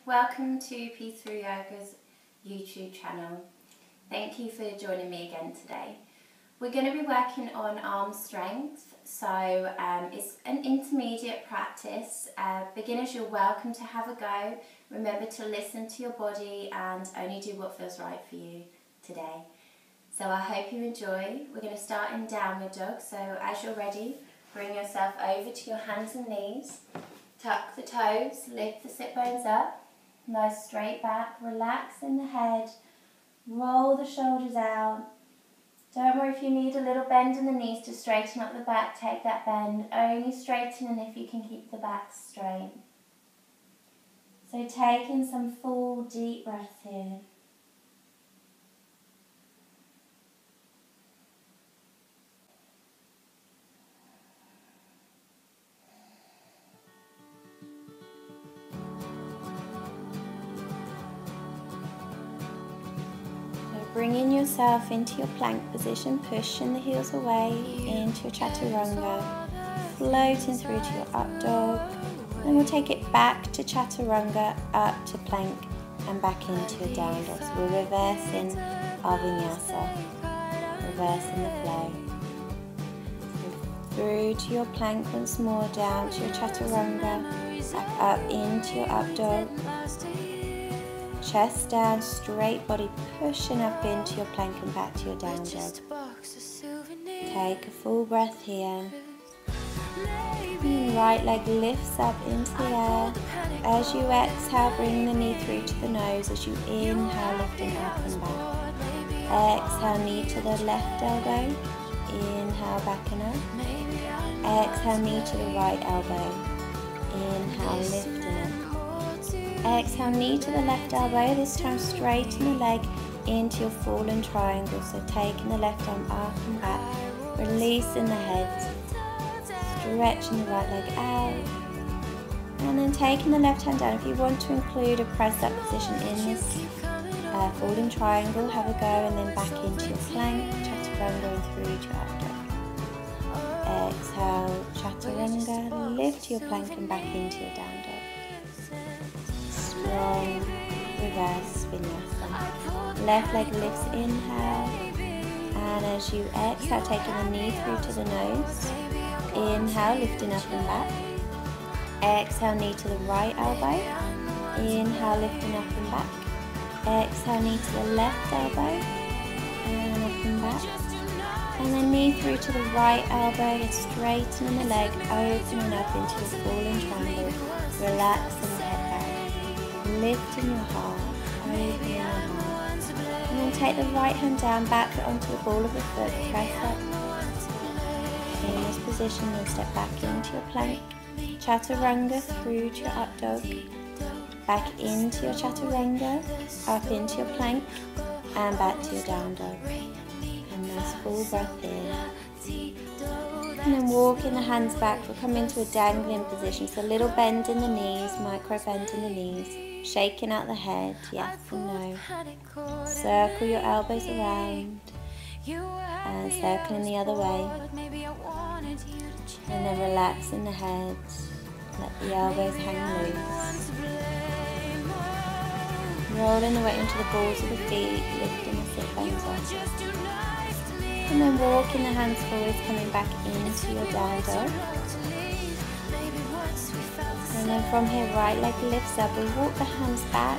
welcome to PeaceThruYoga's YouTube channel. Thank you for joining me again today. We're going to be working on arm strength, so it's an intermediate practice. Beginners, you're welcome to have a go. Remember to listen to your body and only do what feels right for you today. So I hope you enjoy. We're going to start in downward dog, so as you're ready, bring yourself over to your hands and knees. Tuck the toes, lift the sit bones up, nice straight back, relax in the head, roll the shoulders out. Don't worry if you need a little bend in the knees to straighten up the back, take that bend, only straighten if you can keep the back straight. So taking some full deep breaths here. Bringing yourself into your plank position, pushing the heels away into your chaturanga, floating through to your up dog, and we'll take it back to chaturanga, up to plank, and back into your down dog. So we're reversing our vinyasa, reversing the flow. So through to your plank once more, down to your chaturanga, back up into your up dog. Chest down, straight body, pushing up into your plank and back to your down dog. Take a full breath here. Right leg lifts up into the air. As you exhale, bring the knee through to the nose. As you inhale, lifting up and back. Exhale, knee to the left elbow. Inhale, back and up. Exhale, knee to the right elbow. Inhale, lifting up. Exhale, knee to the left elbow, this time straighten the leg into your fallen triangle. So taking the left arm up and back, releasing the head, stretching the right leg out, and then taking the left hand down. If you want to include a press-up position in this fallen triangle, have a go, and then back into your plank, chaturanga, and through to your up dog. Exhale, chaturanga, lift your plank and back into your down dog. Strong reverse vinyasa. Left leg lifts, inhale, and as you exhale, taking the knee through to the nose. Inhale, lifting up and back. Exhale, knee to the right elbow. Inhale, lifting up and back. Exhale, knee to the left elbow, and up and back. And then knee through to the right elbow, straightening the leg, opening up into a fallen triangle, relaxing the head back. Lifting your heart, opening your heart, and then take the right hand down, back onto the ball of the foot, press up. In this position, then step back into your plank, chaturanga through to your up dog, back into your chaturanga, up into your plank, and back to your down dog. And nice full breath here. And then walking the hands back, we'll come into a dangling position. So a little bend in the knees, micro bend in the knees. Shaking out the head, yes and no. Circle your elbows around and circling the other way. And then relaxing the head, let the elbows hang loose. Rolling the weight into the balls of the feet, lifting the sit bones up. And then walking the hands forwards, coming back into your down dog. And then from here, right leg lifts up. We walk the hands back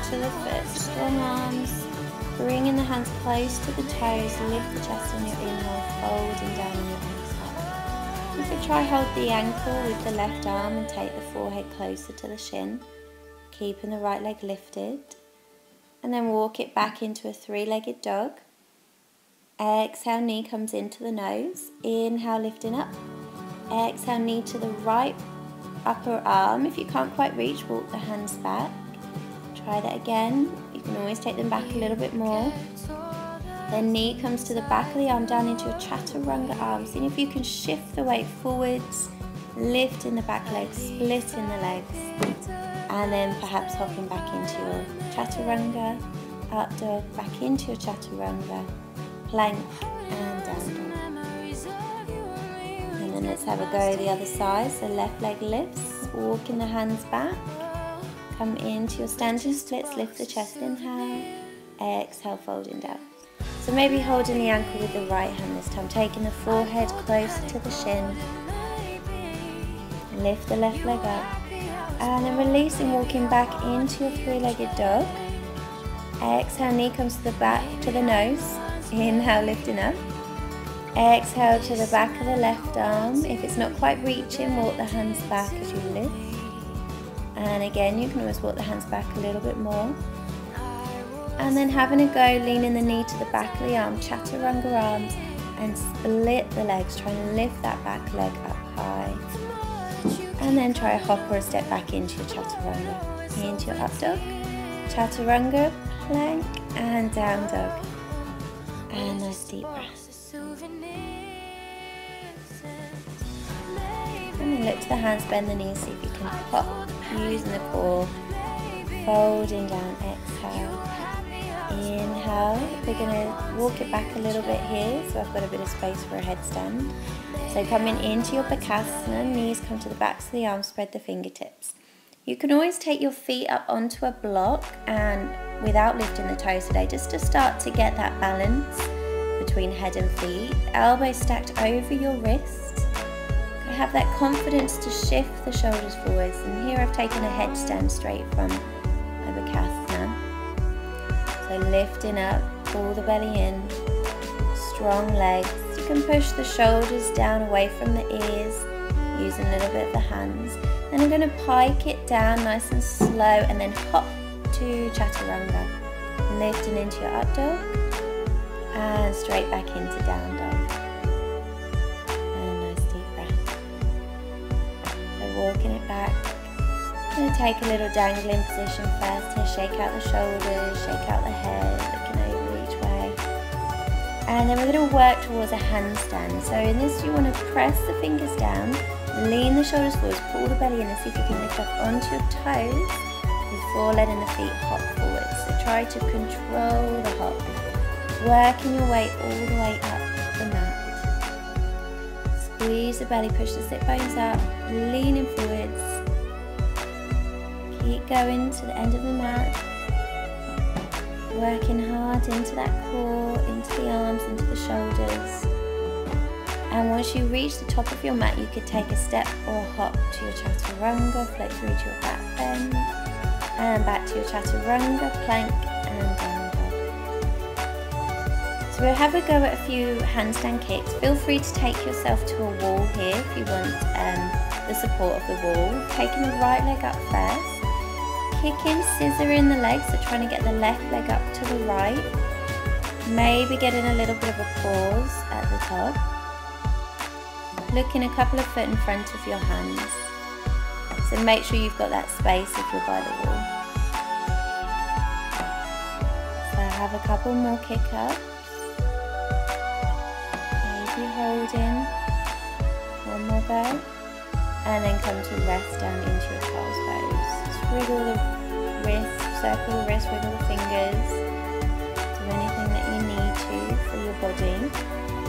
to the foot, strong arms, bringing the hands close to the toes, lift the chest on your inhale, folding down on your exhale. You could try hold the ankle with the left arm and take the forehead closer to the shin, keeping the right leg lifted. And then walk it back into a three-legged dog. Exhale, knee comes into the nose. Inhale, lifting up. Exhale, knee to the right upper arm. If you can't quite reach, walk the hands back. Try that again. You can always take them back a little bit more. Then knee comes to the back of the arm, down into your chaturanga arm. See if you can shift the weight forwards, lifting the back leg, splitting the legs, and then perhaps hopping back into your chaturanga, up dog, back into your chaturanga, plank, and down dog. And then let's have a go the other side. So left leg lifts, walking the hands back, Come into your standing splits, lift the chest, inhale, exhale, folding down. So maybe holding the ankle with the right hand this time, taking the forehead closer to the shin. Lift the left leg up. And then releasing, walking back into your three-legged dog. Exhale, knee comes to the back, to the nose. Inhale, lifting up. Exhale to the back of the left arm. If it's not quite reaching, walk the hands back as you lift. And again, you can always walk the hands back a little bit more. And then having a go, leaning the knee to the back of the arm, chaturanga arms, and split the legs. Try and lift that back leg up high. And then try a hop or a step back into your chaturanga. Into your up dog, chaturanga, plank, and down dog. And nice deep breath. And then look to the hands, bend the knees, see if you can hop, using the core, folding down, exhale. Inhale, we're going to walk it back a little bit here, so I've got a bit of space for a headstand. So coming into your Bakasana, knees come to the backs of the arms, spread the fingertips. You can always take your feet up onto a block and without lifting the toes today, just to start to get that balance between head and feet. Elbows stacked over your wrists. Have that confidence to shift the shoulders forwards. And here I've taken a headstand straight from a Bakasana. So lifting up, pull the belly in, strong legs. You can push the shoulders down away from the ears, using a little bit of the hands. Then I'm going to pike it down nice and slow and then hop to chaturanga. Lifting into your up dog and straight back into down dog. And nice deep breath. So walking it back. I'm going to take a little dangling position first here. Shake out the shoulders, shake out the head, looking over each way. And then we're going to work towards a handstand. So in this you want to press the fingers down, lean the shoulders forwards, pull the belly in and see if you can lift up onto your toes before letting the feet hop forwards. So try to control the hop, working your way all the way up the mat. Squeeze the belly, push the sit bones up, leaning forwards. Keep going to the end of the mat, working hard into that core, into the arms, into the shoulders. And once you reach the top of your mat, you could take a step or a hop to your chaturanga, float through to your back bend, and back to your chaturanga, plank, and down dog. So we'll have a go at a few handstand kicks. Feel free to take yourself to a wall here if you want the support of the wall. Taking the right leg up first. Kicking, scissoring the legs, so trying to get the left leg up to the right. Maybe getting a little bit of a pause at the top. Looking a couple of foot in front of your hands. So make sure you've got that space if you're by the wall. So have a couple more kick ups. Maybe holding. One more go. And then come to rest down into your child's pose. Just wiggle the wrist, circle the wrist, wiggle the fingers. Do anything that you need to for your body.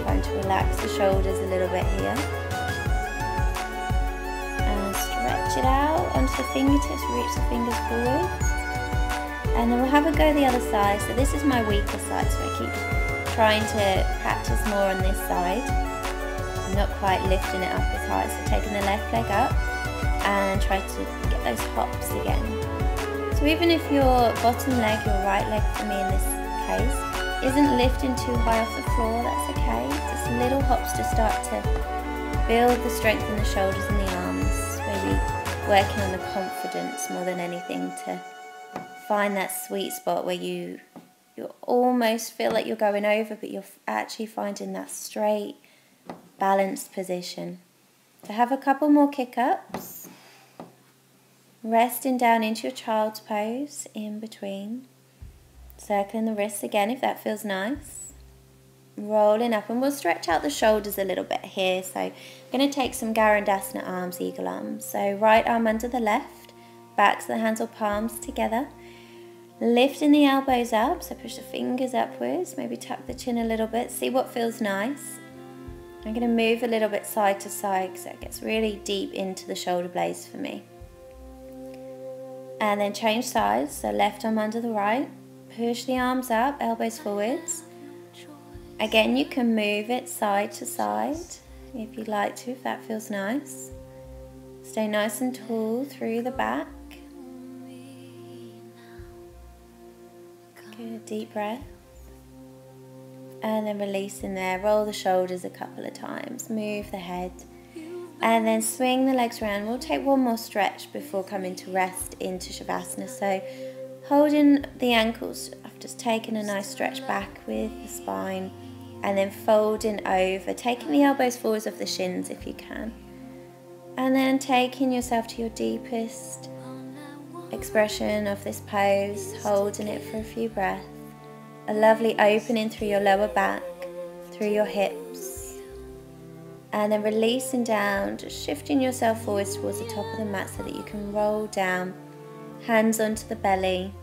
Trying to relax the shoulders a little bit here. And stretch it out onto the fingertips, reach the fingers forwards. And then we'll have a go the other side. So this is my weaker side, so I keep trying to practice more on this side. Not quite lifting it up as high, so taking the left leg up and try to get those hops again. So even if your bottom leg, your right leg for me in this case, isn't lifting too high off the floor, that's okay. Just little hops to start to build the strength in the shoulders and the arms. Maybe working on the confidence more than anything to find that sweet spot where you almost feel like you're going over, but you're actually finding that straight, balanced position. So have a couple more kick ups. Resting down into your child's pose in between. Circling the wrists again if that feels nice. Rolling up, and we'll stretch out the shoulders a little bit here. So I'm going to take some Garandasana arms, eagle arms. So right arm under the left, backs of the hands or palms together. Lifting the elbows up, so push the fingers upwards, maybe tuck the chin a little bit, see what feels nice. I'm going to move a little bit side to side because that gets really deep into the shoulder blades for me. And then change sides, so left arm under the right. Push the arms up, elbows forwards. Again, you can move it side to side if you'd like to, if that feels nice. Stay nice and tall through the back. Good, deep breath. And then release in there. Roll the shoulders a couple of times. Move the head. And then swing the legs around. We'll take one more stretch before coming to rest into Shavasana. So holding the ankles, I've just taken a nice stretch back with the spine. And then folding over, taking the elbows forwards of the shins if you can. And then taking yourself to your deepest expression of this pose, holding it for a few breaths. A lovely opening through your lower back, through your hips. And then releasing down, just shifting yourself forwards towards the top of the mat so that you can roll down, hands onto the belly.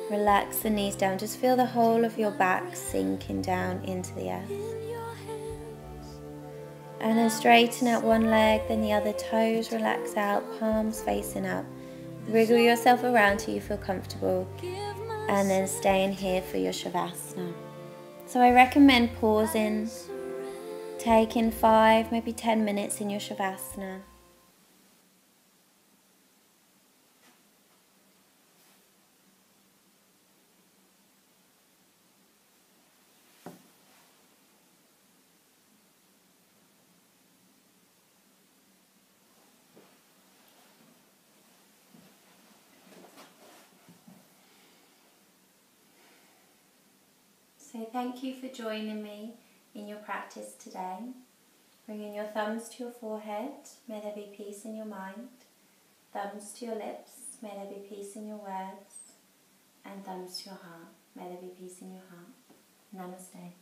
Relax the knees down, just feel the whole of your back sinking down into the earth. And then straighten out one leg, then the other, toes relax out, palms facing up. Wriggle yourself around till you feel comfortable, and then staying here for your Shavasana. So I recommend pausing, taking 5, maybe 10 minutes in your Shavasana. So thank you for joining me in your practice today. Bringing your thumbs to your forehead, may there be peace in your mind. Thumbs to your lips, may there be peace in your words. And thumbs to your heart, may there be peace in your heart. Namaste.